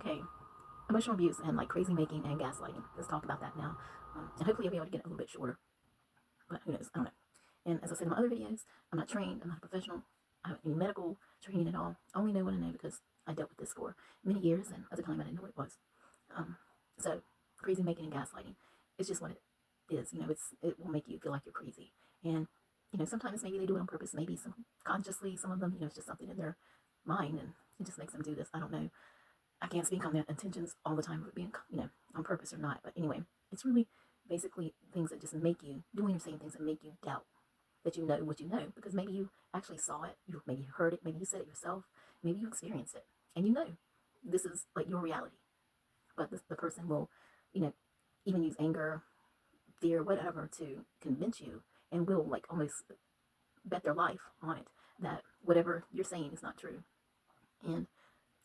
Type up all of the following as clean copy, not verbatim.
Okay, emotional abuse and like crazy making and gaslighting. Let's talk about that now. And hopefully I'll be able to get it a little bit shorter, but who knows? I don't know. And as I said in my other videos, I'm not trained, I'm not a professional, I don't have any medical training at all. I only know what I know because I dealt with this for many years, and at the time I didn't know what it was. So crazy making and gaslighting, it's just what it is. It will make you feel like you're crazy. And sometimes maybe they do it on purpose, maybe some consciously, some of them, it's just something in their mind and it just makes them do this. I don't know. I can't speak on their intentions all the time of it being, on purpose or not. But anyway, it's really basically things that just make you doing or saying things that make you doubt that you know what you know, because maybe you actually saw it, maybe you heard it, maybe you said it yourself, maybe you experienced it, and this is like your reality. But the person will, you know, even use anger, fear, whatever to convince you, and will like almost bet their life on it that whatever you're saying is not true, and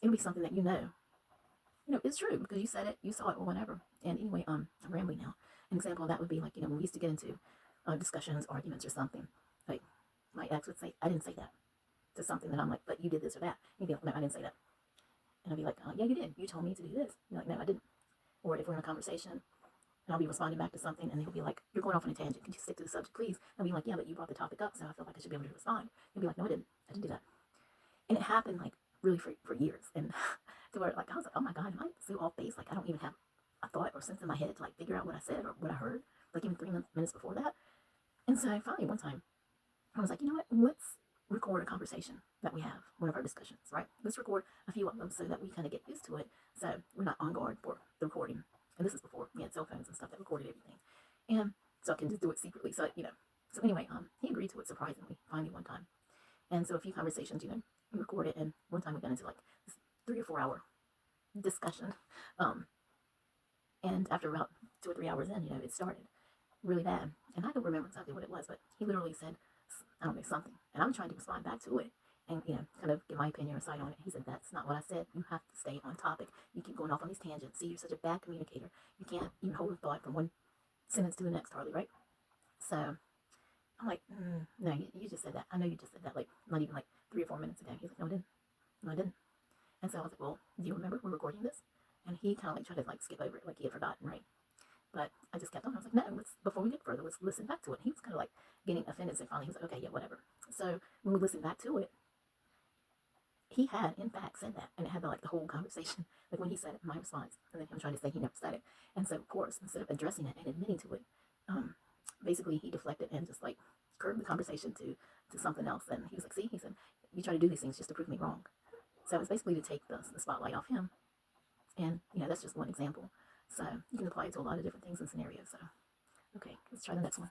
it'll be something that it's true because you said it, you saw it, or whatever. And anyway, I'm rambling now. An example of that would be like, when we used to get into discussions, arguments, or something. Like, my ex would say, I didn't say that to something that I'm like, but you did this or that. And he'd be like, no, I didn't say that. And I'd be like, yeah, you did. You told me to do this. You're like, no, I didn't. Or if we're in a conversation and I'll be responding back to something and he'll be like, you're going off on a tangent. Can you stick to the subject, please? And I'll be like, yeah, but you brought the topic up, so I feel like I should be able to respond. He'll be like, no, I didn't. I didn't do that. And it happened like really for years. And to where like I was like, oh my God, am I so off base? Like I don't even have a thought or sense in my head to like figure out what I said or what I heard, like even 3 minutes before that. And so finally one time I was like, you know what? Let's record a conversation that we have, one of our discussions, right? Let's record a few of them so that we kind of get used to it. So we're not on guard for the recording. And this is before we had cell phones and stuff that recorded everything. And so I can just do it secretly. So, so anyway, he agreed to it surprisingly, finally one time. And so a few conversations, we recorded, and one time we got into like this 3 or 4 hour discussion. And after about 2 or 3 hours in, it started really bad. And I don't remember exactly what it was, but he literally said, I don't know, something. And I'm trying to respond back to it and, kind of give my opinion or side on it. He said, that's not what I said. You have to stay on topic. You keep going off on these tangents. See, you're such a bad communicator. You can't even hold a thought from one sentence to the next, hardly, right? So I'm like, no, you just said that. I know you just said that, like, not even like 3 or 4 minutes ago. He's like, no, I didn't. No, I didn't. And so I was like, well, do you remember we're recording this? And he kind of like tried to like skip over it, like he had forgotten, right? But I just kept on. I was like, no, before we get further, let's listen back to it. He was kind of like getting offended. So finally he was like, okay, yeah, whatever. So when we listened back to it, he had in fact said that, and it had like the whole conversation, like when he said it, my response, and then him trying to say he never said it. And so of course, instead of addressing it and admitting to it, basically he deflected and just like curved the conversation to something else. And he was like, see, he said, you try to do these things just to prove me wrong. So it's basically to take the spotlight off him. And, that's just one example. So you can apply it to a lot of different things and scenarios. So, okay, let's try the next one.